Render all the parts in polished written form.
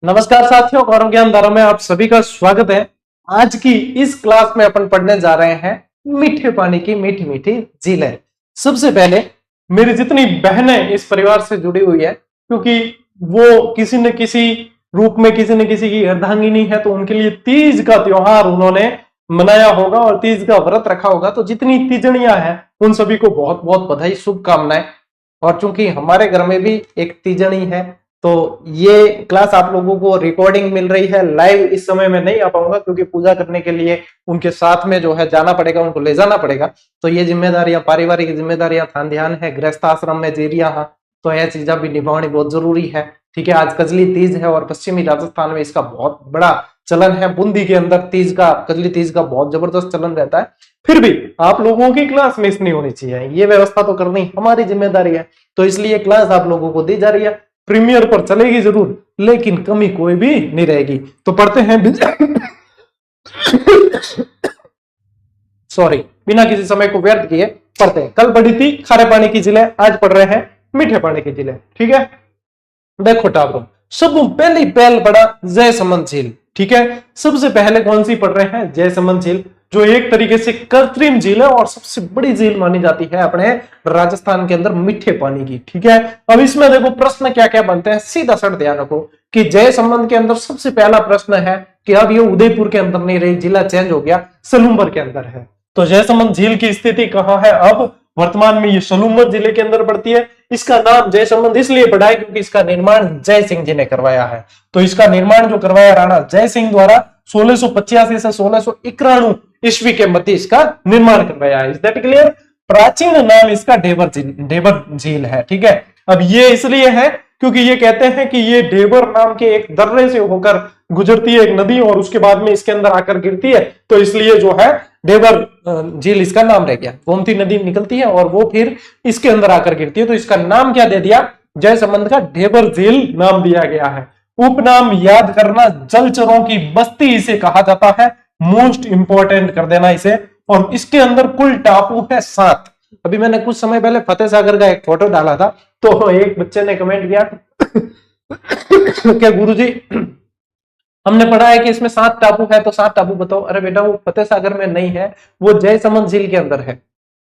नमस्कार साथियों, गौरव ज्ञान धारा में आप सभी का स्वागत है। आज की इस क्लास में अपन पढ़ने जा रहे हैं मीठे पानी की मीठी मीठी झीलें। सबसे पहले मेरी जितनी बहनें इस परिवार से जुड़ी हुई है, क्योंकि वो किसी न किसी रूप में किसी न किसी की अर्धांगिनी है, तो उनके लिए तीज का त्योहार उन्होंने मनाया होगा और तीज का व्रत रखा होगा। तो जितनी तीजनियां हैं उन सभी को बहुत बहुत बधाई, शुभकामनाएं। और चूंकि हमारे घर में भी एक तीजनी है, तो ये क्लास आप लोगों को रिकॉर्डिंग मिल रही है। लाइव इस समय में नहीं आ पाऊंगा क्योंकि पूजा करने के लिए उनके साथ में जो है जाना पड़ेगा, उनको ले जाना पड़ेगा। तो ये जिम्मेदारियां, पारिवारिक जिम्मेदारियां थान ध्यान है, गृहस्थ आश्रम में जी रहा हाँ, तो यह चीजें भी निभानी बहुत जरूरी है। ठीक है, आज कजली तीज है और पश्चिमी राजस्थान में इसका बहुत बड़ा चलन है। बूंदी के अंदर तीज का, कजली तीज का बहुत जबरदस्त चलन रहता है। फिर भी आप लोगों की क्लास मिस नहीं होनी चाहिए, ये व्यवस्था तो करनी हमारी जिम्मेदारी है। तो इसलिए क्लास आप लोगों को दी जा रही है। प्रीमियर पर चलेगी जरूर, लेकिन कमी कोई भी नहीं रहेगी। तो पढ़ते हैं सॉरी, बिना किसी समय को व्यर्थ किए पढ़ते हैं। कल पढ़ी थी खारे पानी की झीलें, आज पढ़ रहे हैं मीठे पानी की झीलें। ठीक है, देखो टाबरो, सब पहली पहल पढ़ा जयसमंद झील। ठीक है, सबसे पहले कौन सी पढ़ रहे हैं? जयसमंद झील, जो एक तरीके से कृत्रिम झील है और सबसे बड़ी झील मानी जाती है अपने राजस्थान के अंदर मीठे पानी की। ठीक है, अब इसमें देखो प्रश्न क्या क्या बनते हैं, सीधा सड़ ध्यान रखो कि जयसमंद के अंदर सबसे पहला प्रश्न है कि अब ये उदयपुर के अंदर नहीं रही, जिला चेंज हो गया, सलूम्बर के अंदर है। तो जयसमंद झील की स्थिति कहां है? अब वर्तमान में ये सलूम्बर जिले के अंदर पड़ती है। इसका नाम जयसमंद इसलिए पड़ा है क्योंकि इसका निर्माण जय सिंह जी ने करवाया है। तो इसका निर्माण जो करवाया राणा जय सिंह द्वारा 1685 से 1691 ईस्वी के मध्य इसका निर्माण करवाया है। Is that clear? प्राचीन नाम इसका ढेबर झील है। ठीक है, अब ये इसलिए है क्योंकि ये कहते हैं कि ये ढेबर नाम के एक दर्रे से होकर गुजरती है एक नदी, और उसके बाद में इसके अंदर आकर गिरती है। तो इसलिए जो है ढेबर झील इसका नाम रह गया। गोमती नदी निकलती है और वो फिर इसके अंदर आकर गिरती है, तो इसका नाम क्या दे दिया? जयसमंद का ढेबर झील नाम दिया गया है। उपनाम याद करना, जलचरों की बस्ती इसे कहा जाता है। मोस्ट इंपॉर्टेंट कर देना इसे। और इसके अंदर कुल टापू है 7। अभी मैंने कुछ समय पहले फतेह सागर का एक फोटो डाला था, तो एक बच्चे ने कमेंट किया क्या गुरुजी हमने पढ़ा है कि इसमें 7 टापू है, तो 7 टापू बताओ। अरे बेटा, वो फतेह सागर में नहीं है, वो जयसमंद झील के अंदर है।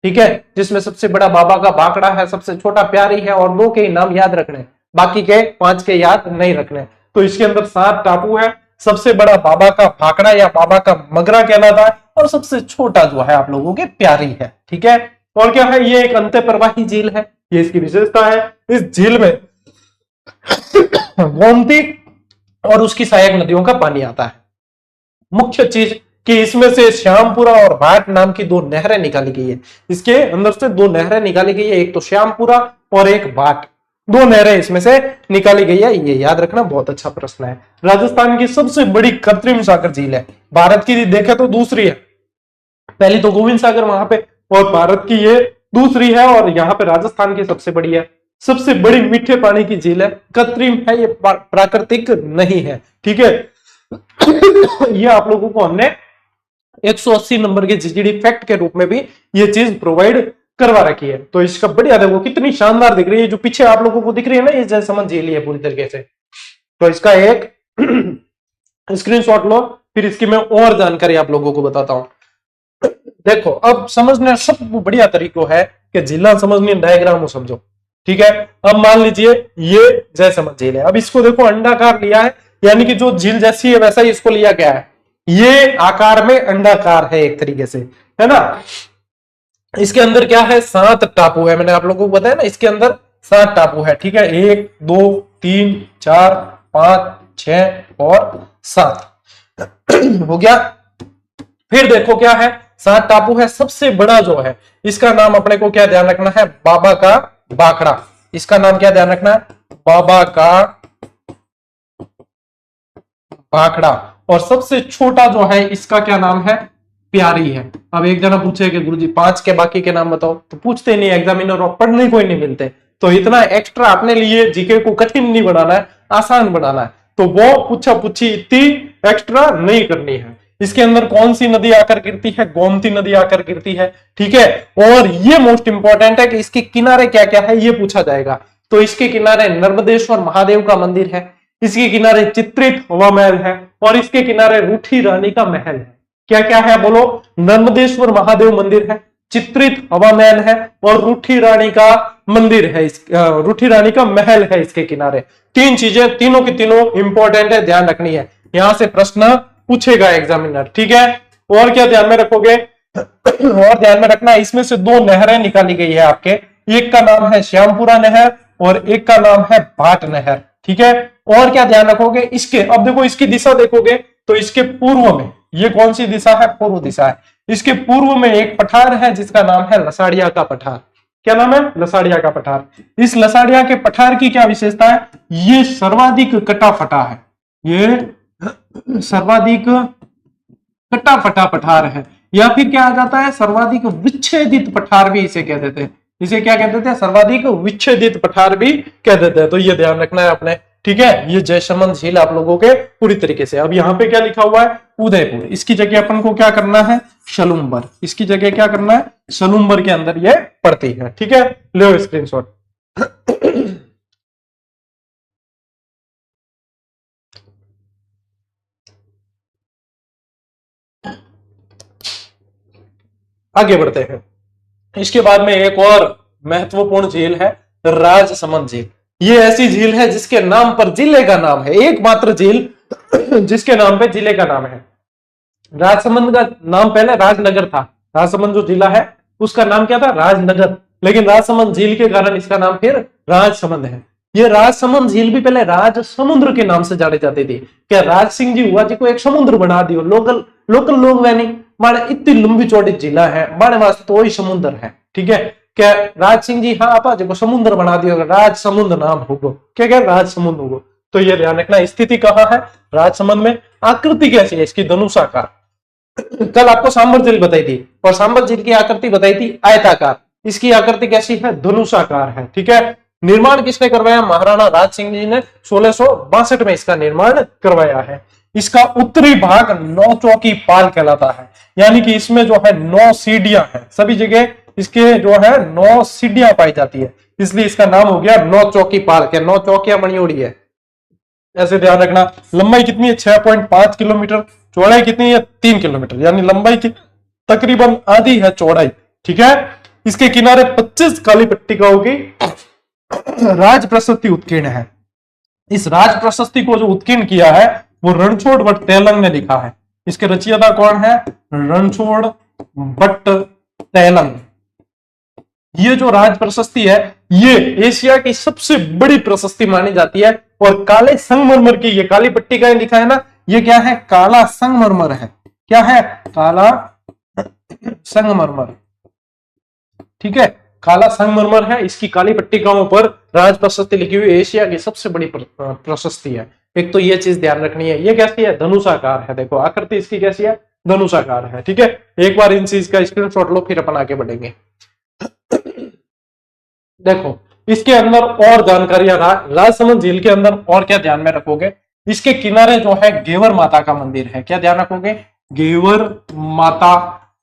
ठीक है, जिसमें सबसे बड़ा बाबा का बाकड़ा है, सबसे छोटा प्यारी है, और 2 के नाम याद रखने, बाकी के 5 के याद नहीं रखने। तो इसके अंदर 7 टापू है। सबसे बड़ा बाबा का भाखड़ा या बाबा का मगरा कहलाता है, और सबसे छोटा जो है आप लोगों के प्यारी है। ठीक है, और क्या है? ये एक अंत्य प्रवाही झील है, ये इसकी विशेषता है। इस झील में गोमती और उसकी सहायक नदियों का पानी आता है। मुख्य चीज कि इसमें से श्यामपुरा और भाट नाम की 2 नहरें निकाली गई है। इसके अंदर से 2 नहरें निकाली गई है, एक तो श्यामपुरा और एक भाट। 2 नहरें इसमें से निकाली गई है, ये याद रखना, बहुत अच्छा प्रश्न है। राजस्थान की सबसे बड़ी कृत्रिम सागर झील है। भारत की देखे तो दूसरी है, पहली तो गोविंद सागर वहां पे, और भारत की ये दूसरी है, और यहाँ पे राजस्थान की सबसे बड़ी है। सबसे बड़ी मीठे पानी की झील है, कृत्रिम है, ये प्राकृतिक नहीं है। ठीक है, ये आप लोगों को हमने 180 नंबर के जीजीडी फैक्ट के रूप में भी ये चीज प्रोवाइड करवा रखी है। तो इसका बढ़िया देखो, कितनी शानदार दिख रही है। जो पीछे आप लोगों को दिख रही है ना, ये जयसमंद झील है पूरी तरीके से। तो इसका एक स्क्रीनशॉट लो, फिर इसकी मैं और जानकारी आप लोगों को बताता हूं। देखो, अब समझने सब बढ़िया तरीको है कि जिला समझनी, डायग्राम समझो। ठीक है, अब मान लीजिए ये जयसमंद झील है। अब इसको देखो अंडाकार लिया है, यानी कि जो झील जैसी है वैसा ही इसको लिया गया है। ये आकार में अंडाकार है एक तरीके से, है ना। इसके अंदर क्या है? 7 टापू है। मैंने आप लोगों को बताया ना, इसके अंदर 7 टापू है। ठीक है, 1 2 3 4 5 6 और 7 हो गया। फिर देखो क्या है, 7 टापू है। सबसे बड़ा जो है, इसका नाम अपने को क्या ध्यान रखना है? बाबा का बाखड़ा। इसका नाम क्या ध्यान रखना है? बाबा का बाखड़ा। और सबसे छोटा जो है, इसका क्या नाम है? प्यारी है। अब एक जना पूछे कि गुरुजी 5 के बाकी के नाम बताओ, तो पूछते नहीं एग्जामिनर, और पढ़ने कोई नहीं मिलते। तो इतना एक्स्ट्रा अपने लिए जीके को कठिन नहीं बनाना है, आसान बनाना है। तो वो पूछा पूछी इतनी एक्स्ट्रा नहीं करनी है। इसके अंदर कौन सी नदी आकर गिरती है? गोमती नदी आकर गिरती है। ठीक है, और ये मोस्ट इंपॉर्टेंट है कि इसके किनारे क्या क्या है, ये पूछा जाएगा। तो इसके किनारे नर्मदेश्वर महादेव का मंदिर है। इसके किनारे चित्रित हवा महल है और इसके किनारे रूठी रानी का महल है। क्या क्या है बोलो? नर्मदेश्वर महादेव मंदिर है, चित्रित हवा महल है और रूठी रानी का मंदिर है, रूठी रानी का महल है इसके किनारे। तीन चीजें, तीनों की तीनों इंपॉर्टेंट है, ध्यान रखनी है, यहां से प्रश्न पूछेगा एग्जामिनर। ठीक है, और क्या ध्यान में रखोगे? और ध्यान में रखना, इसमें से दो नहरें निकाली गई है आपके, एक का नाम है श्यामपुरा नहर और एक का नाम है भाट नहर। ठीक है, और क्या ध्यान रखोगे? इसके, अब देखो इसकी दिशा देखोगे तो इसके पूर्व में, ये कौन सी दिशा है? पूर्व दिशा है। इसके पूर्व में एक पठार है जिसका नाम है लसाड़िया का पठार। क्या नाम है? लसाड़िया का पठार। इस लसाड़िया के पठार की क्या विशेषता है? ये सर्वाधिक कटा फटा है, ये सर्वाधिक कटा फटा पठार है, या फिर क्या आ जाता है? सर्वाधिक विच्छेदित पठार भी इसे कह देते हैं। इसे क्या कहते थे? सर्वाधिक विच्छेदित पठार भी कह देते हैं। तो ये ध्यान रखना है आपने। ठीक है, ये जयसमंद झील आप लोगों के पूरी तरीके से। अब यहाँ पे क्या लिखा हुआ है? उदयपुर। इसकी जगह अपन को क्या करना है? सलूम्बर। इसकी जगह क्या करना है? सलूम्बर के अंदर ये पड़ती है। ठीक है, लो स्क्रीनशॉट। आगे बढ़ते हैं। इसके बाद में एक और महत्वपूर्ण झील है राजसमंद झील। ये ऐसी झील है जिसके नाम पर जिले का नाम है, एकमात्र झील जिसके नाम पे जिले का नाम है। राजसमंद का नाम पहले राजनगर था। राजसमंद जो जिला है उसका नाम क्या था? राजनगर। लेकिन राजसमंद झील के कारण इसका नाम फिर राजसमंद है। ये राजसमंद झील भी पहले राज समुद्र के नाम से जानी जाती थी। क्या राज सिंह जी हुआ जी को एक समुद्र बना दियो, लोकल लोग वैनी माने इतनी लंबी चौड़ी जिला है, माने वास्ते तो वही समुद्र है। ठीक है, क्या राज सिंह जी हाँ आपा जो समुद्र बना दियो, राज समुद्र नाम होगो, क्या क्या राज समुद्र होगो। तो ये ध्यान रखना। स्थिति कहाँ है? राजसमंद में। आकृति कैसी है इसकी? धनुषाकार। कल आपको सांबर झील बताई थी और सांबर झील की आकृति बताई थी आयताकार, इसकी आकृति कैसी है? धनुषाकार है। ठीक है, निर्माण किसने करवाया? महाराणा राज सिंह जी ने 1662 में इसका निर्माण करवाया है। इसका उत्तरी भाग 9 चौकी पाल कहलाता है, यानी कि इसमें जो है 9 सीढ़ियां हैं। सभी जगह इसके जो है 9 सीढ़ियां पाई जाती है, इसलिए इसका नाम हो गया 9 चौकी पाल के। 9 चौकियां बनी उड़ी है, ऐसे ध्यान रखना। लंबाई कितनी है? 6.5 किलोमीटर। चौड़ाई कितनी है? 3 किलोमीटर, यानी लंबाई की तकरीबन आधी है चौड़ाई। ठीक है, इसके किनारे 25 काली पट्टिकाओं की राज प्रशस्ति उत्कीर्ण है। इस राज प्रशस्ति को जो उत्कीर्ण किया है वो रणछोड़ भट्ट तैलंग ने लिखा है। इसके रचयिता कौन है? रणछोड़ भट्ट तैलंग। ये जो राज प्रशस्ति है ये एशिया की सबसे बड़ी प्रशस्ति मानी जाती है। और काले संगमरमर की ये काली पट्टिकाएं लिखा है ना, ये क्या है? काला संगमरमर है। क्या है? काला संगमरमर। ठीक है, काला संगमरमर है, इसकी काली पट्टिकाओं पर राज प्रशस्ति लिखी हुई एशिया की सबसे बड़ी प्रशस्ति है। एक तो ये चीज ध्यान रखनी है। ये कैसी है? धनुषाकार है। देखो आकृति इसकी कैसी है? धनुषाकार है। ठीक है, एक बार इन चीज का स्क्रीनशॉट लो, फिर अपन आगे बढ़ेंगे। देखो इसके अंदर और जानकारियां, राजसमंद झील के अंदर और क्या ध्यान में रखोगे? इसके किनारे जो है घेवर माता का मंदिर है। क्या ध्यान रखोगे? घेवर माता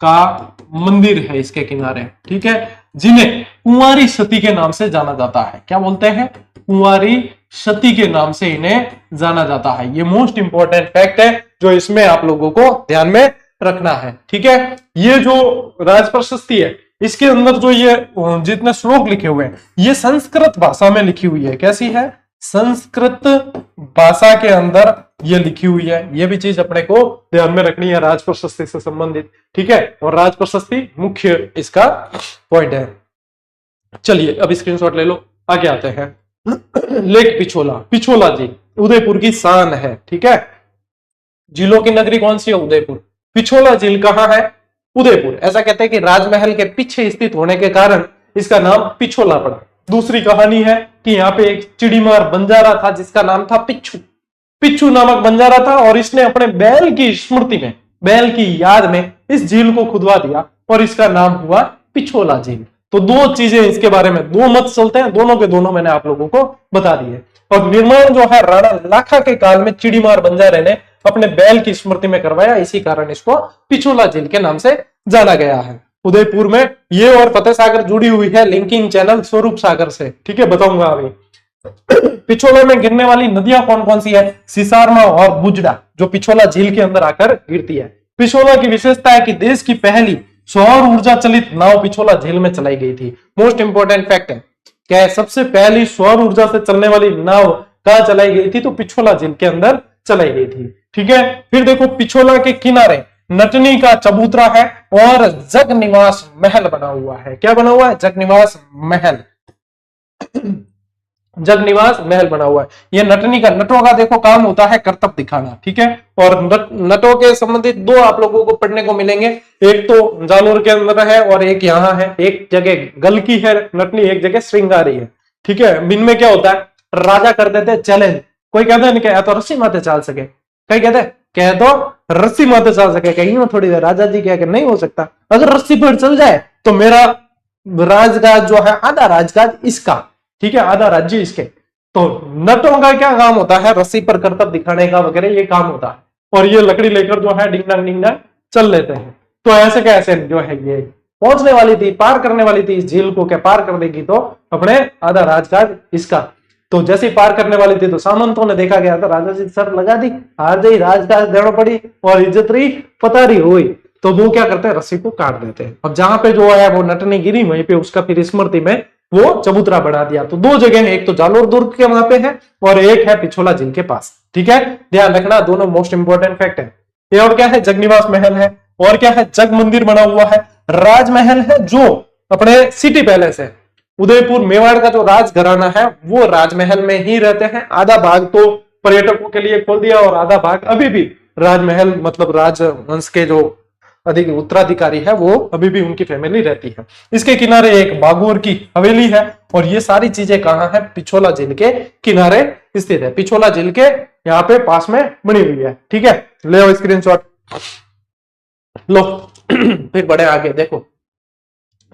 का मंदिर है इसके किनारे। ठीक है, जिन्हें कुंवारी सती के नाम से जाना जाता है। क्या बोलते हैं? कुंवारी सती के नाम से इन्हें जाना जाता है। ये मोस्ट इंपॉर्टेंट फैक्ट है जो इसमें आप लोगों को ध्यान में रखना है। ठीक है, ये जो राज प्रशस्ति है इसके अंदर जो ये जितने श्लोक लिखे हुए हैं ये संस्कृत भाषा में लिखी हुई है। कैसी है? संस्कृत भाषा के अंदर ये लिखी हुई है। ये भी चीज अपने को ध्यान में रखनी है राज प्रशस्ति से संबंधित। ठीक है, और राज प्रशस्ति मुख्य इसका पॉइंट है। चलिए अब स्क्रीनशॉट ले लो, आगे आते हैं। लेक पिछोला। पिछोला जी उदयपुर की शान है। ठीक है, झीलों की नगरी कौन सी है? उदयपुर। पिछोला झील कहाँ है? उदयपुर। ऐसा कहते हैं कि राजमहल के पीछे स्थित होने के कारण इसका नाम पिछोला पड़ा। दूसरी कहानी है कि यहाँ पे एक चिड़ीमार बंजारा था जिसका नाम था पिच्छू। पिच्छू नामक बंजारा था और इसने अपने बैल की स्मृति में, बैल की याद में इस झील को खुदवा दिया और इसका नाम हुआ पिछोला झील। तो दो चीजें इसके बारे में, दो मत चलते हैं, दोनों के दोनों मैंने आप लोगों को बता दिए। और निर्माण जो है राणा लाखा के काल में चिड़ीमार बंजारे ने अपने बैल की स्मृति में करवाया, इसी कारण इसको पिछोला झील के नाम से जाना गया है। उदयपुर में ये और फतेह सागर जुड़ी हुई है लिंकिंग चैनल स्वरूप सागर से। ठीक है, बताऊंगा अभी। पिछोला में गिरने वाली नदियां कौन कौन सी है? सिसारमा और बुजड़ा, जो पिछोला झील के अंदर आकर गिरती है। पिछोला की विशेषता है कि देश की पहली सौर ऊर्जा चलित नाव पिछोला झील में चलाई गई थी। मोस्ट इंपोर्टेंट फैक्ट है, क्या है? सबसे पहली सौर ऊर्जा से चलने वाली नाव कहां चलाई गई थी? तो पिछोला झील के अंदर चलाई गई थी। ठीक है, फिर देखो पिछोला के किनारे नटनी का चबूतरा है और जगनिवास महल बना हुआ है। क्या बना हुआ है? जगनिवास महल। जगनिवास महल बना हुआ है। ये नटनी का, नटों का देखो काम होता है करतब दिखाना। ठीक है, और नटों के संबंधित दो आप लोगों को पढ़ने को मिलेंगे, एक तो जालौर के अंदर है और एक यहाँ है। एक जगह गलकी है नटनी, एक जगह श्रृंगारी है। ठीक है, इनमें क्या होता है? राजा कर देते हैं चैलेंज। कोई कहता है क्या तो रस्सी माथे चाल सके, कई कहते हैं कह तो रस्सी माथे चाल सके, कहीं थोड़ी देर राजा जी क्या नहीं हो सकता, अगर रस्सी पर चल जाए तो मेरा राजगाज जो है आधा राजगाज इसका, ठीक है, आधा राज्य इसके। तो नटों का क्या काम होता है? रस्सी पर करतब दिखाने का वगैरह ये काम होता है। और ये लकड़ी लेकर जो है डिंगडांग डिंगडांग चल लेते हैं। तो ऐसे कैसे जो है ये पहुंचने वाली थी, पार करने वाली थी इस झील को, क्या पार कर देगी तो अपने आधा राजगाज इसका। तो जैसे ही पार करने वाली थी तो सामंतों ने देखा गया तो राजा जी सर लगा दी, हार गई, राजगाज देना पड़ी और इज्जत रही पतारी हुई। तो वो क्या करते हैं? रस्सी को काट देते हैं। अब जहां पे जो है वो नटनी गिरी वहीं पे उसका फिर स्मृति में वो चबूतरा बना दिया। तो दो जगह है, एक तो जालोर दुर्ग के वहां पे है और एक है पिछोला झील के पास। ठीक है, ध्यान रखना, दोनों मोस्ट इंपोर्टेंट फैक्ट है। ये और क्या है? जगनिवास महल है। और क्या है? जग मंदिर बना हुआ है। राजमहल है जो अपने सिटी पैलेस है, उदयपुर मेवाड़ का जो राजघराना है वो राजमहल में ही रहते हैं। आधा भाग तो पर्यटकों के लिए खोल दिया और आधा भाग अभी भी राजमहल मतलब राजवंश के जो अधिक उत्तराधिकारी है वो अभी भी उनकी फैमिली रहती है। इसके किनारे एक बागोर की हवेली है और ये सारी चीजें कहां है? पिछोला झील के किनारे स्थित है। पिछोला झील के यहाँ पे पास में बनी हुई है। ठीक है, ले लो स्क्रीनशॉट लो। फिर बड़े आगे देखो,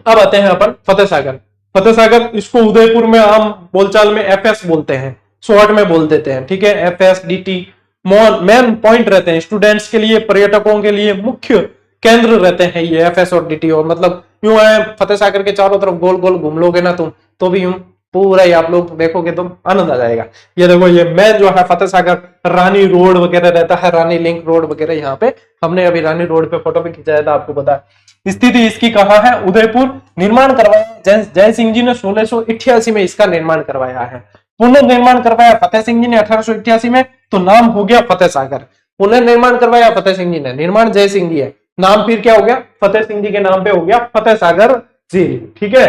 अब आते हैं अपन फतेह सागर। फतेह सागर, इसको उदयपुर में आम बोलचाल में एफएस बोलते हैं, शॉर्ट में बोल देते हैं। ठीक है, एफएस डीटी मेन पॉइंट रहते हैं स्टूडेंट्स के लिए, पर्यटकों के लिए मुख्य केंद्र रहते हैं ये एफएस और डीटी। और मतलब यूं है, फतेह सागर के चारों तरफ गोल गोल घूम लोगे ना तुम तो भी यूं पूरा ही आप लोग देखोगे तो आनंद आ जाएगा। ये देखो, ये मेन जो है फतेह सागर, रानी रोड वगैरह रहता है, रानी लिंक रोड वगैरह। यहाँ पे हमने अभी रानी रोड पे फोटो भी खिंचाया था, आपको पता है। स्थिति इसकी कहाँ है? उदयपुर। निर्माण करवाया जय सिंह जी ने 1688 में इसका निर्माण करवाया है। पुनर्निर्माण करवाया फतेह सिंह जी ने 1888 में, तो नाम हो गया फतेह सागर। पुनर्निर्माण करवाया फतेह सिंह जी ने, निर्माण जय सिंह जी है, नाम फिर क्या हो गया? फतेह सिंह जी के नाम पे हो गया फतेह सागर झील। ठीक है,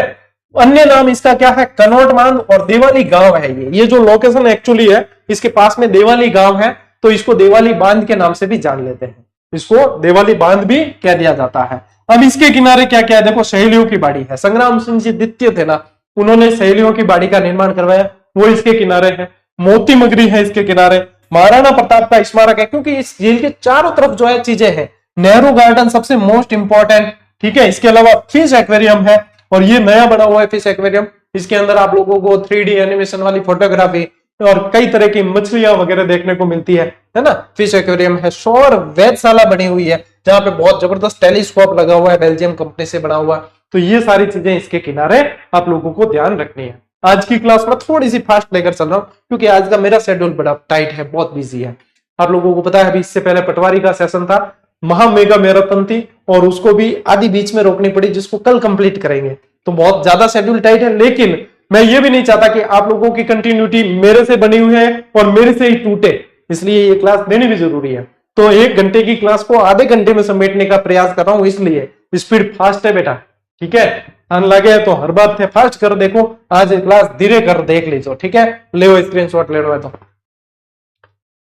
अन्य नाम इसका क्या है? कनौट बांध और देवाली गांव है। ये जो लोकेशन एक्चुअली है इसके पास में देवाली गांव है, तो इसको देवाली बांध के नाम से भी जान लेते हैं, इसको देवाली बांध भी कह दिया जाता है। अब इसके किनारे क्या क्या है? देखो, सहेलियों की बाड़ी है। संग्राम सिंह जी द्वितीय थे ना, उन्होंने सहेलियों की बाड़ी का निर्माण करवाया, वो इसके किनारे है। मोती मगरी है इसके किनारे। महाराणा प्रताप का स्मारक है, क्योंकि इस झील के चारों तरफ जो है चीजें हैं। नेहरू गार्डन सबसे मोस्ट इंपॉर्टेंट। ठीक है, इसके अलावा फिश एक्वेरियम है और ये नया बना हुआ है फिश एक्वेरियम। इसके अंदर आप लोगों को 3D एनिमेशन वाली फोटोग्राफी और कई तरह की मछलियां वगैरह देखने को मिलती है ना। फिश एक्वेरियम है। सौर वेधशाला बनी हुई है जहां पे बहुत जबरदस्त टेलीस्कोप लगा हुआ है, बेल्जियम कंपनी से बना हुआ। तो ये सारी चीजें इसके किनारे आप लोगों को ध्यान रखनी है। आज की क्लास में थोड़ी सी फास्ट लेकर चल रहा हूं क्योंकि आज का मेरा शेड्यूल बड़ा टाइट है, बहुत बिजी है। आप लोगों को पता है अभी इससे पहले पटवारी का सेशन था, महा मेगा मैराथन थी और उसको भी आधी बीच में रोकनी पड़ी, जिसको कल कंप्लीट करेंगे। तो बहुत ज्यादा शेड्यूल टाइट है, लेकिन मैं ये भी नहीं चाहता कि आप लोगों की कंटिन्यूटी मेरे से बनी हुई है और मेरे से ही टूटे, इसलिए ये क्लास देनी भी जरूरी है। तो 1 घंटे की क्लास को आधे घंटे में समेटने का प्रयास कर रहा हूं, इसलिए स्पीड फास्ट है बेटा। ठीक है, ध्यान लगे तो हर बात है फास्ट कर देखो, आज क्लास धीरे कर देख लीजिए। ठीक है, ले स्क्रीनशॉट ले लो है तो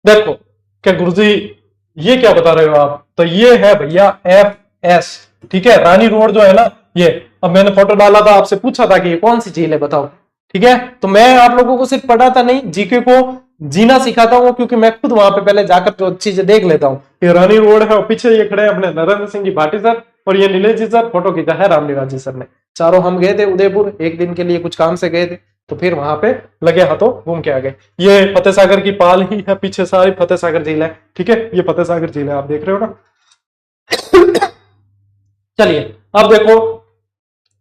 देखो। क्या गुरुजी ये क्या बता रहे हो आप? तो ये है भैया एफएस। ठीक है, रानी रोड जो है ना ये, अब मैंने फोटो डाला था, आपसे पूछा था कि ये कौन सी झील है बताओ। ठीक है, तो मैं आप लोगों को सिर्फ पढ़ाता नहीं, जीके को जीना सिखाता हूँ, क्योंकि मैं खुद वहां पे पहले जाकर जो चीजें देख लेता हूँ। ये रानी रोड है और पीछे ये खड़े हैं अपने नरेंद्र सिंह जी भाटी सर और ये नीलेश जी सर, फोटो खींचा है रामनिवास जी सर ने। चारों हम गए थे उदयपुर, 1 दिन के लिए कुछ काम से गए थे, तो फिर वहां पे लगे हाथों घूम के आ गए। ये फतेह सागर की पाल ही है, पीछे सारी फतेह सागर झील है। ठीक है, ये फतेह सागर झील है, आप देख रहे हो ना। चलिए अब देखो,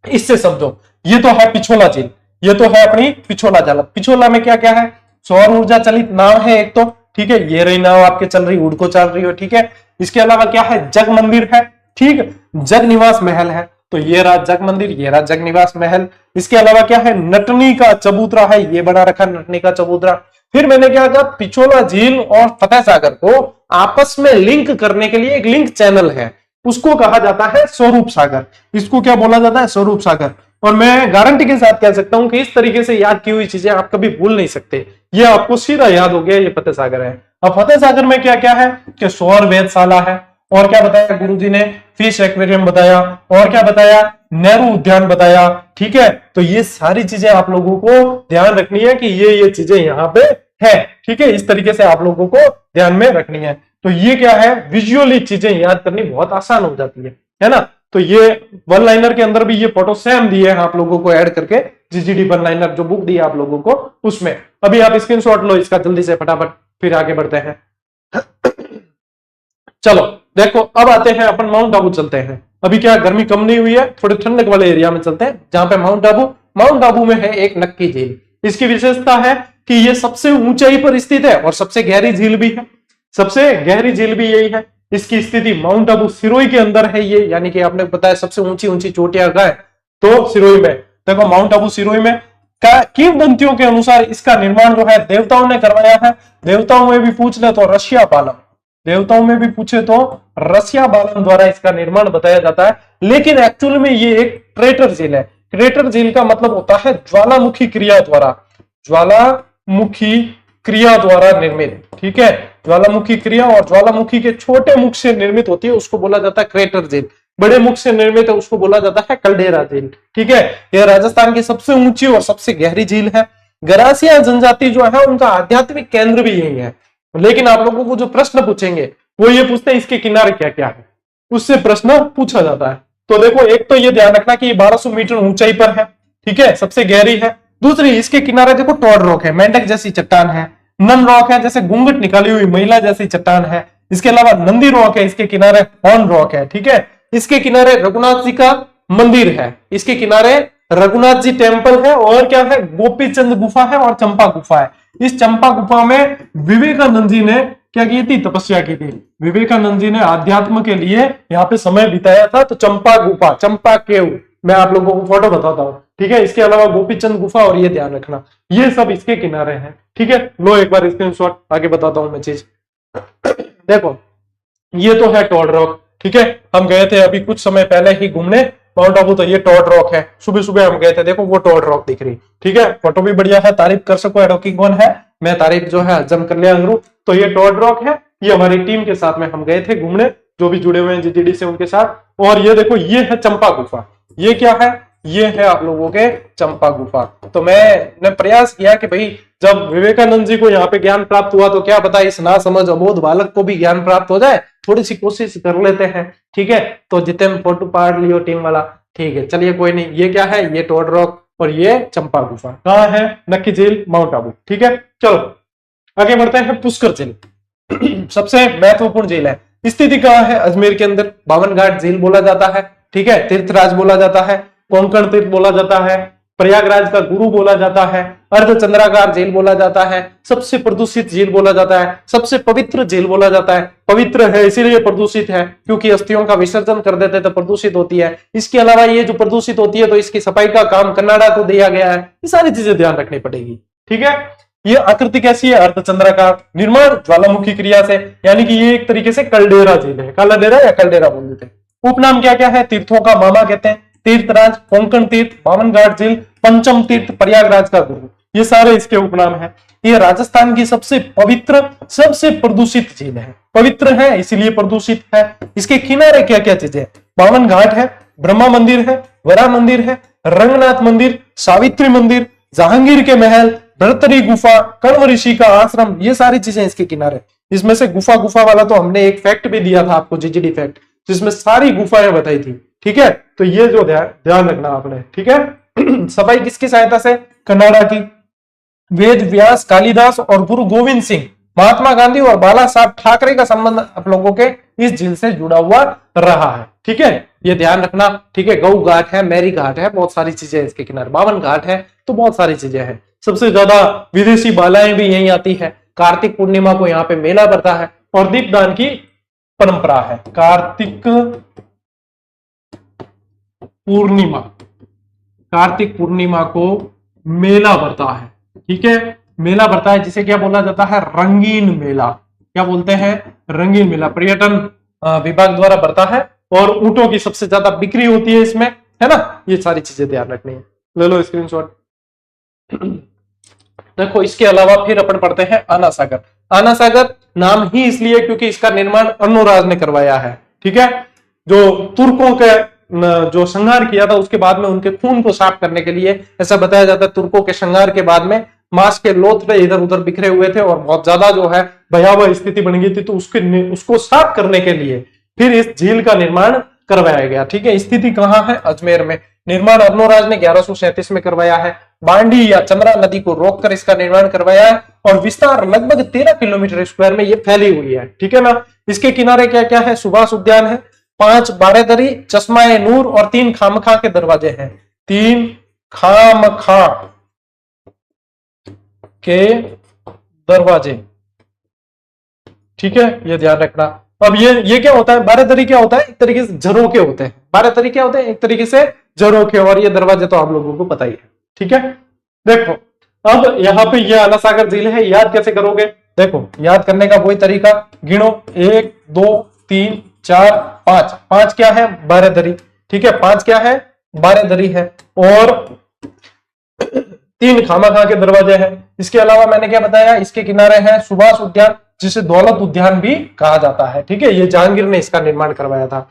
इससे समझो, ये तो है पिछोला झील, ये तो है अपनी पिछोला जल। पिछोला में क्या क्या है, सौर ऊर्जा चलित नाव है एक तो, ठीक है, ये रही नाव आपके चल रही, उड़ को चल रही हो, ठीक है। इसके अलावा क्या है, जग मंदिर है, ठीक, जग निवास महल है, तो ये रहा जग मंदिर, ये रहा जग निवास महल। इसके अलावा क्या है, नटनी का चबूतरा है, ये बना रखा नटनी का चबूतरा। फिर मैंने क्या कहा, पिछोला झील और फतेह सागर को आपस में लिंक करने के लिए एक लिंक चैनल है, उसको कहा जाता है स्वरूप सागर। इसको क्या बोला जाता है, स्वरूप सागर। और मैं गारंटी के साथ कह सकता हूं कि इस तरीके से याद की हुई चीजें आप कभी भूल नहीं सकते, ये आपको सीधा याद हो गया, ये फतेह सागर है। अब फतेह सागर में क्या क्या है कि सौर वेधशाला है, और क्या बताया गुरुजी ने, फिश एक्वेरियम बताया, और क्या बताया, नेहरू उद्यान बताया, ठीक है। तो ये सारी चीजें आप लोगों को ध्यान रखनी है कि ये चीजें यहाँ पे है, ठीक है, इस तरीके से आप लोगों को ध्यान में रखनी है। तो ये क्या है, विजुअली चीजें याद करनी बहुत आसान हो जाती है ना। तो ये वन लाइनर के अंदर भी ये फोटो सेम दिए हैं आप लोगों को ऐड करके, जीजीडी वन लाइनर जो बुक दी है आप लोगों को उसमें। अभी आप स्क्रीनशॉट लो इसका जल्दी से फटाफट, फिर आगे बढ़ते हैं। चलो देखो, अब आते हैं अपन माउंट आबू चलते हैं। अभी क्या गर्मी कम नहीं हुई है, थोड़े ठंडक वाले एरिया में चलते हैं जहां पे माउंट आबू में है एक नक्की झील। इसकी विशेषता है कि ये सबसे ऊंचाई पर स्थित है और सबसे गहरी झील भी है, सबसे गहरी झील भी यही है। इसकी स्थिति माउंट आबू सिरोही के अंदर है ये, यानी कि आपने बताया सबसे ऊंची ऊंची चोटियां कहां है, तो सिरोही में। देखो माउंट आबू सिरोही में, किंवदंतियों के अनुसार इसका निर्माण जो है देवताओं ने करवाया है। देवताओं में भी पूछ ले तो रशिया पालम, देवताओं में भी पूछे तो रसिया बालन द्वारा इसका निर्माण बताया जाता है। लेकिन एक्चुअल में ये एक क्रेटर झील है। क्रेटर झील का मतलब होता है ज्वालामुखी क्रिया द्वारा, ज्वालामुखी क्रिया द्वारा निर्मित, ठीक है। ज्वालामुखी क्रिया और ज्वालामुखी के छोटे मुख से निर्मित होती है, उसको बोला जाता है क्रेटर झील। बड़े मुख से निर्मित है, उसको बोला जाता है कल्डेरा झील, ठीक है। यह राजस्थान की सबसे ऊंची और सबसे गहरी झील है। गरासिया जनजाति जो है उनका आध्यात्मिक केंद्र भी यही है। लेकिन आप लोगों को जो प्रश्न पूछेंगे वो ये पूछते हैं इसके किनारे क्या क्या है, उससे प्रश्न पूछा जाता है। तो देखो, एक तो ये ध्यान रखना कि ये 1200 मीटर ऊंचाई पर है, ठीक है, सबसे गहरी है। दूसरी, इसके किनारे देखो टॉड रॉक है, मेंढक जैसी चट्टान है। नन रॉक है, जैसे घूंघट निकाली हुई महिला जैसी चट्टान है। इसके अलावा नंदी रॉक है, इसके किनारे हॉर्न रॉक है, ठीक है। इसके किनारे रघुनाथ जी का मंदिर है, इसके किनारे रघुनाथ जी टेम्पल है, और क्या है, गोपीचंद गुफा है और चंपा गुफा है। इस चंपा गुफा में विवेकानंद जी ने क्या की थी, तपस्या की थी। विवेकानंद जी ने आध्यात्म के लिए यहाँ पे समय बिताया था। तो चंपा गुफा, चंपा केव, मैं आप लोगों को फोटो बताता हूँ, ठीक है। इसके अलावा गोपीचंद गुफा, और ये ध्यान रखना ये सब इसके किनारे हैं, ठीक है। लो एक बार स्क्रीनशॉट, आगे बताता हूं मैं चीज। देखो ये तो है टॉड रॉक, ठीक है। हम गए थे अभी कुछ समय पहले ही घूमने माउंट आबू, तो ये टॉड रॉक है। सुबह सुबह हम गए थे, देखो वो टॉड रॉक दिख रही, ठीक है। फोटो भी बढ़िया है, तारीफ कर सको एडोकी कौन है, मैं तारीफ जो है हजम कर लिया अंगरू। तो ये टॉड रॉक है, ये हमारी टीम के साथ में हम गए थे घूमने, जो भी जुड़े हुए हैं जीजीडी से उनके साथ। और ये देखो, ये है चंपा गुफा। ये क्या है, ये है आप लोगों के चंपा गुफा। तो मैंने प्रयास किया कि भाई जब विवेकानंद जी को यहाँ पे ज्ञान प्राप्त हुआ, तो क्या पता इस ना समझ अबोध बालक को भी ज्ञान प्राप्त हो जाए, थोड़ी सी कोशिश कर लेते हैं, ठीक है। तो जितने में फोटो पाड़ लियो टीम वाला, ठीक है, चलिए कोई नहीं। ये क्या है, ये टॉड रॉक और ये चंपा गुफा कहाँ है, नक्की झील माउंट आबू, ठीक है। चलो आगे बढ़ते हैं। पुष्कर झील सबसे महत्वपूर्ण झील है। स्थिति कहाँ है, अजमेर के अंदर। बावन घाट झील बोला जाता है, ठीक है। तीर्थराज बोला जाता है, कोंकण तीर्थ बोला जाता है, प्रयागराज का गुरु बोला जाता है, अर्धचंद्राकार झील बोला जाता है, सबसे प्रदूषित झील बोला जाता है, सबसे पवित्र झील बोला जाता है। पवित्र है इसीलिए प्रदूषित है, क्योंकि अस्थियों का विसर्जन कर देते तो प्रदूषित होती है। इसके अलावा ये जो प्रदूषित होती है तो इसकी सफाई का काम कनाडा को दिया गया है। ये सारी चीजें ध्यान रखनी पड़ेगी, ठीक है। ये आकृति कैसी है, अर्धचंद्राकार, निर्माण ज्वालामुखी क्रिया से, यानी कि ये एक तरीके से कल्डेरा झील है। काला डेरा या कल्डेरा बोल देते हैं। उपनाम क्या क्या है, तीर्थों का मामा कहते हैं, तीर्थराज, कोंकण तीर्थ, बावन घाट झील, पंचम तीर्थ, प्रयागराज का गुरु, ये सारे इसके उपनाम है। ये राजस्थान की सबसे पवित्र, सबसे प्रदूषित झील है। पवित्र है इसीलिए प्रदूषित है। इसके किनारे क्या क्या चीजें, बावन घाट है, ब्रह्मा मंदिर है, वरा मंदिर है, रंगनाथ मंदिर, सावित्री मंदिर, जहांगीर के महल, भरतरी गुफा, कण्व ऋषि का आश्रम, ये सारी चीजें इसके किनारे। इसमें से गुफा वाला तो हमने एक फैक्ट भी दिया था आपको, जीजीडी फैक्ट, जिसमें सारी गुफाएं बताई थी, ठीक है। तो ये जो ध्यान रखना आपने, ठीक है। सफाई किसकी सहायता से, कनाडा की। वेद व्यास, कालिदास और गुरु गोविंद सिंह, महात्मा गांधी और बाला साहब ठाकरे का संबंध आप लोगों के इस झील से जुड़ा हुआ रहा है। ठीक है, ये ध्यान रखना। ठीक है, गऊ घाट है, मैरी घाट है, बहुत सारी चीजें इसके किनारे, 52 घाट है, तो बहुत सारी चीजें हैं। सबसे ज्यादा विदेशी बालाएं भी यहीं आती है। कार्तिक पूर्णिमा को यहाँ पे मेला बढ़ता है और दीपदान की परंपरा है। कार्तिक पूर्णिमा को मेला बढ़ता है। ठीक है, मेला बढ़ता है जिसे क्या बोला जाता है, रंगीन मेला। क्या बोलते हैं, रंगीन मेला। पर्यटन विभाग द्वारा बढ़ता है और ऊंटों की सबसे ज्यादा बिक्री होती है इसमें, है ना। ये सारी चीजें ध्यान रखनी है, ले लो स्क्रीनशॉट। देखो, इसके अलावा फिर अपन पढ़ते हैं आना सागर। आना सागर नाम ही इसलिए क्योंकि इसका निर्माण अन्नोराज ने करवाया है। ठीक है, जो तुर्कों के जो संहार किया था उसके बाद में उनके खून को साफ करने के लिए, ऐसा बताया जाता है तुर्कों के संहार के बाद में मांस के लोथड़े इधर उधर बिखरे हुए थे और बहुत ज्यादा जो है भयावह स्थिति बन गई थी, तो उसको साफ करने के लिए फिर इस झील का निर्माण करवाया गया। ठीक है, स्थिति कहाँ है, अजमेर में। निर्माण अर्नोराज ने 1137 में करवाया है। बांडी या चंद्रा नदी को रोककर इसका निर्माण करवाया है और विस्तार लगभग 13 किलोमीटर स्क्वायर में ये फैली हुई है। ठीक है ना। इसके किनारे क्या क्या है, सुभाष उद्यान है, 5 बारेदरी, चश्मा-ए नूर और 3 खामखा के दरवाजे हैं। 3 खामखा के दरवाजे। ठीक है, ये ध्यान रखना। अब ये क्या होता है, बारेदरी क्या होता है, एक तरीके से झरोखे होते हैं। बारेदरी क्या होते हैं, एक तरीके से झरोखे, और ये दरवाजे तो आप लोगों को पता ही है। ठीक है, देखो अब यहाँ पे ये आना सागर झील है, याद कैसे करोगे। देखो, याद करने का वही तरीका, गिनो 1 2 3 4 5। 5 क्या है, बारेदरी। ठीक है, 5 क्या है, बारेदरी है, और 3 खामखा के दरवाजे हैं। इसके अलावा मैंने क्या बताया, इसके किनारे है सुभाष उद्यान, जिसे दौलत उद्यान भी कहा जाता है। ठीक है, ये जहांगीर ने इसका निर्माण करवाया था।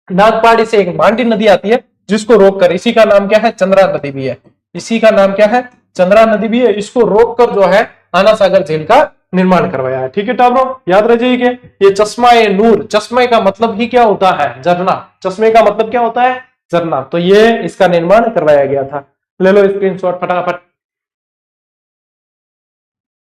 नागपाड़ी से एक मांडी नदी आती है जिसको रोककर, इसी का नाम क्या है, चंद्रा नदी भी है। इसी का नाम क्या है, चंद्रा नदी भी है। इसको रोककर जो है आना सागर झील का निर्माण करवाया है। ठीक है टाबरों, याद रह जाइए। ये चश्मा-ए नूर, चश्मे का मतलब ही क्या होता है, झरना। चश्मे का मतलब क्या होता है, झरना। तो ये इसका निर्माण करवाया गया था। ले लो स्क्रीनशॉट फटाफट।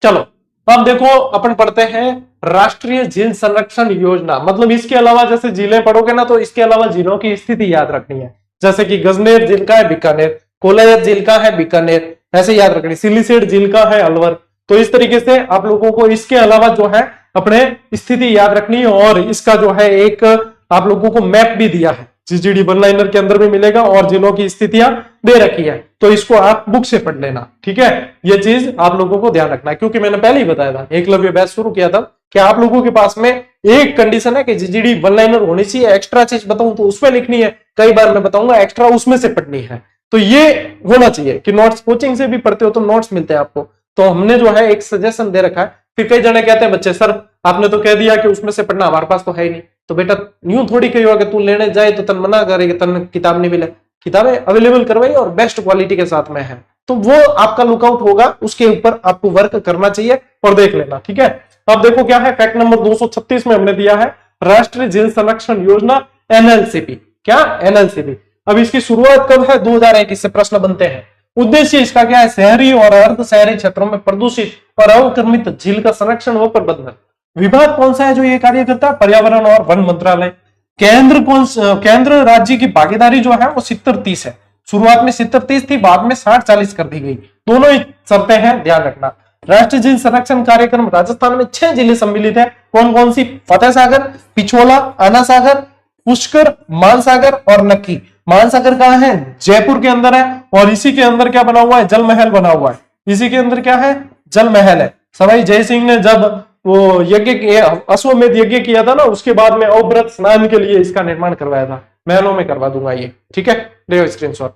चलो अब देखो, अपन पढ़ते हैं राष्ट्रीय झील संरक्षण योजना। मतलब इसके अलावा जैसे झीलें पढ़ोगे ना, तो इसके अलावा झीलों की स्थिति याद रखनी है। जैसे कि गजनेर झील का है बीकानेर, कोलायत झील का है बीकानेर, ऐसे याद रखनी। सिलीसेट झील का है अलवर। तो इस तरीके से आप लोगों को इसके अलावा जो है अपने स्थिति याद रखनी है, और इसका जो है एक आप लोगों को मैप भी दिया है, जीजीडी वन लाइनर के अंदर भी मिलेगा, और जिलों की स्थितियां दे रखी है, तो इसको आप बुक से पढ़ लेना। ठीक है, ये चीज आप लोगों को ध्यान रखना है, क्योंकि मैंने पहले ही बताया था, एकलव्य बैच शुरू किया था कि आप लोगों के पास में एक कंडीशन है कि जीजीडी वन लाइनर होनी चाहिए। एक्स्ट्रा चीज बताऊं तो उसमें लिखनी है, कई बार मैं बताऊंगा एक्स्ट्रा उसमें से पढ़नी है। तो ये होना चाहिए कि नोट्स कोचिंग से भी पढ़ते हो तो नोट्स मिलते हैं आपको। तो हमने जो है एक सजेशन दे रखा है। फिर कई जने कहते हैं बच्चे, सर आपने तो कह दिया कि उसमें से पढ़ना, हमारे पास तो है ही नहीं। तो बेटा यूं थोड़ी कही होगा कि तू लेने जाए तो तन मना करेगी, तन किताब नहीं मिले। किताबें अवेलेबल करवाई और बेस्ट क्वालिटी के साथ में है, तो वो आपका लुकआउट होगा, उसके ऊपर आपको वर्क करना चाहिए और देख लेना। ठीक है, अब देखो क्या है, फैक्ट नंबर 236 में हमने दिया है राष्ट्रीय झील संरक्षण योजना, एनएलसीपी। क्या, एनएलसीपी। अब इसकी शुरुआत कब है, 2001 से प्रश्न बनते हैं। उद्देश्य इसका क्या है, शहरी और अर्ध शहरी क्षेत्रों में प्रदूषित और अवक्रमित झील का संरक्षण व प्रबंधन। विभाग कौन सा है जो ये कार्य करता है, पर्यावरण और वन मंत्रालय। केंद्र राज्य की भागीदारी जो है वो 70-30 है। शुरुआत में 70-30 थी, बाद में 60-40 कर दी गई। दोनों ही शर्तें हैं, ध्यान रखना। राष्ट्रीय झील संरक्षण कार्यक्रम, राजस्थान में 6 जिले सम्मिलित है। कौन कौन सी, फतेह सागर, पिछोला, आना सागर, पुष्कर, मानसागर और नक्की। मानसागर कहाँ है, जयपुर के अंदर है, और इसी के अंदर क्या बना हुआ है, जल महल बना हुआ है। इसी के अंदर क्या है, जल महल है। सवाई जय सिंह ने जब वो यज्ञ, अश्वमेध यज्ञ किया था ना, उसके बाद में अवव्रत स्नान के लिए इसका निर्माण करवाया था। महलों में करवा दूंगा ये। ठीक है, ले स्क्रीनशॉट।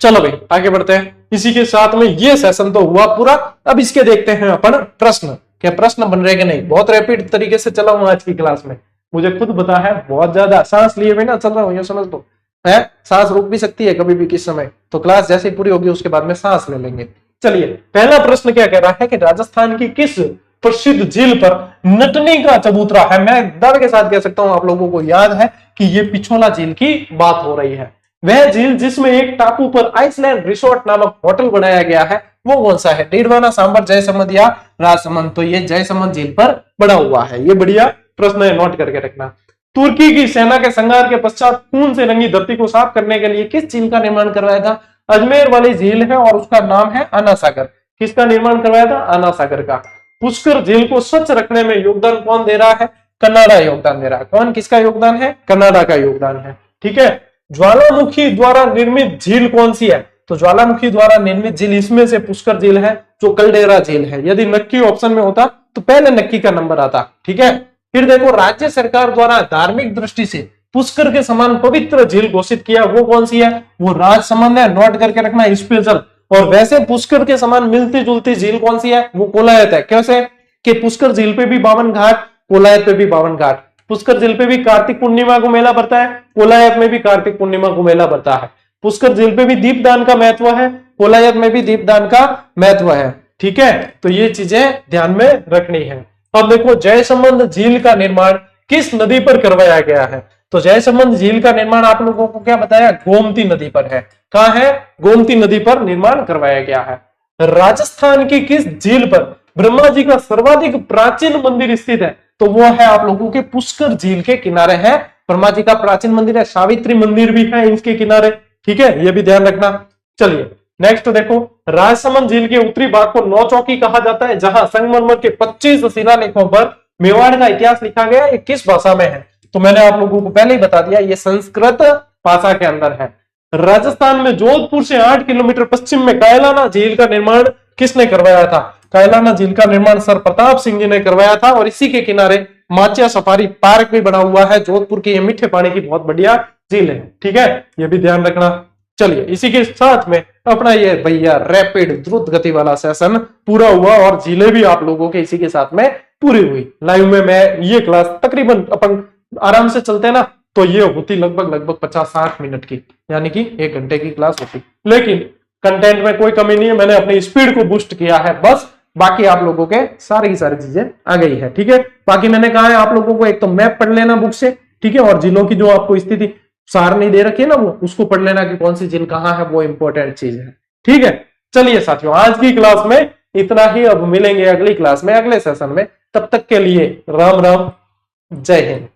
चलो भाई आगे बढ़ते हैं। इसी के साथ में ये सेशन तो हुआ पूरा। अब इसके देखते हैं अपन प्रश्न, क्या प्रश्न बन रहे कि नहीं। बहुत रैपिड तरीके से चला हूं आज की क्लास में, मुझे खुद पता है, बहुत ज्यादा सांस लिए बिना चल रहा हूं, ये समझ लो है। सांस रुक भी सकती है कभी भी किस समय, तो क्लास जैसे ही पूरी होगी उसके बाद में सांस ले लेंगे। चलिए, पहला प्रश्न क्या कह रहा है कि राजस्थान की किस प्रसिद्ध झील पर नटनी का चबूतरा है। मैं दावे के साथ कह सकता हूं, आप लोगों को याद है कि ये पिछोला झील की बात हो रही है। वह झील जिसमें एक टापू पर आइसलैंड रिसोर्ट नामक होटल बनाया गया है, वो कौन सा है? डीडवाना, सांबर, जयसमंद या राजसमंद? तो ये जयसमंद झील पर बना हुआ है। ये बढ़िया प्रश्न है, नोट करके रखना। तुर्की की सेना के संहार के पश्चात खून से रंगी धरती को साफ करने के लिए किस झील का निर्माण करवाया था? अजमेर वाली झील है और उसका नाम है आना सागर। किसका निर्माण करवाया था? आना सागर का। पुष्कर झील को स्वच्छ रखने में योगदान कौन दे रहा है? कनाडा योगदान दे रहा है। कौन, किसका योगदान है? कनाडा का योगदान है। ठीक है। ज्वालामुखी द्वारा निर्मित झील कौन सी है? तो ज्वालामुखी द्वारा निर्मित झील इसमें से पुष्कर झील है, जो कलडेरा झील है। यदि नक्की ऑप्शन में होता तो पहले नक्की का नंबर आता। ठीक है। फिर देखो, राज्य सरकार द्वारा धार्मिक दृष्टि से पुष्कर के समान पवित्र झील घोषित किया, वो कौन सी है? वो राजसमंद है। नोट करके रखना स्पेशल। और वैसे पुष्कर के समान मिलती जुलती झील कौन सी है? वो कोलायत है। कैसे कि पुष्कर झील पे भी 52 घाट, कोलायत पे भी 52 घाट। पुष्कर झील पे भी कार्तिक पूर्णिमा को मेला भरता है, कोलायत में भी कार्तिक पूर्णिमा को मेला भरता है। पुष्कर झील पे भी दीपदान का महत्व है, कोलायत में भी दीपदान का महत्व है। ठीक है। तो ये चीजें ध्यान में रखनी है। अब देखो, जयसमंद झील का निर्माण किस नदी पर करवाया गया है? तो जयसमंद झील का निर्माण आप लोगों को क्या बताया? गोमती नदी पर है। कहां है? गोमती नदी पर निर्माण करवाया गया है। राजस्थान की किस झील पर ब्रह्मा जी का सर्वाधिक प्राचीन मंदिर स्थित है? तो वो है आप लोगों के पुष्कर झील के किनारे है। ब्रह्मा जी का प्राचीन मंदिर है, सावित्री मंदिर भी है इसके किनारे। ठीक है, ये भी ध्यान रखना। चलिए नेक्स्ट देखो, राजसमंद झील के उत्तरी भाग को नौचौकी कहा जाता है, जहां संगमरमर के 25 शिलालेखों पर मेवाड़ का इतिहास लिखा गया। ये किस भाषा में है? तो मैंने आप लोगों को पहले ही बता दिया, ये संस्कृत भाषा के अंदर है। राजस्थान में जोधपुर से 8 किलोमीटर पश्चिम में कायलाना झील का निर्माण किसने करवाया था? कायलाना झील का निर्माण सर प्रताप सिंह जी ने करवाया था। और इसी के किनारे माचिया सफारी पार्क भी बना हुआ है। जोधपुर की ये मीठे पानी की बहुत बढ़िया झील है। ठीक है, ये भी ध्यान रखना। चलिए इसी के साथ में अपना ये भैया रैपिड द्रुत गति वाला सेशन पूरा हुआ और झीलें भी आप लोगों के इसी के साथ में पूरी हुई। लाइव में मैं ये क्लास तकरीबन अपन आराम से चलते हैं ना, तो ये होती लगभग 50-60 मिनट की, यानी कि 1 घंटे की क्लास होती। लेकिन कंटेंट में कोई कमी नहीं है, मैंने अपनी स्पीड को बूस्ट किया है बस। बाकी आप लोगों के सारी की सारी चीजें आ गई है। ठीक है, बाकी मैंने कहा है आप लोगों को एक तो मैप पढ़ लेना बुक से, ठीक है, और जिलों की जो आपको स्थिति सार नहीं दे रखी है ना, वो उसको पढ़ लेना कि कौन सी जिल कहाँ है, वो इंपॉर्टेंट चीज है। ठीक है, चलिए साथियों, आज की क्लास में इतना ही। अब मिलेंगे अगली क्लास में, अगले सेशन में। तब तक के लिए राम राम, जय हिंद।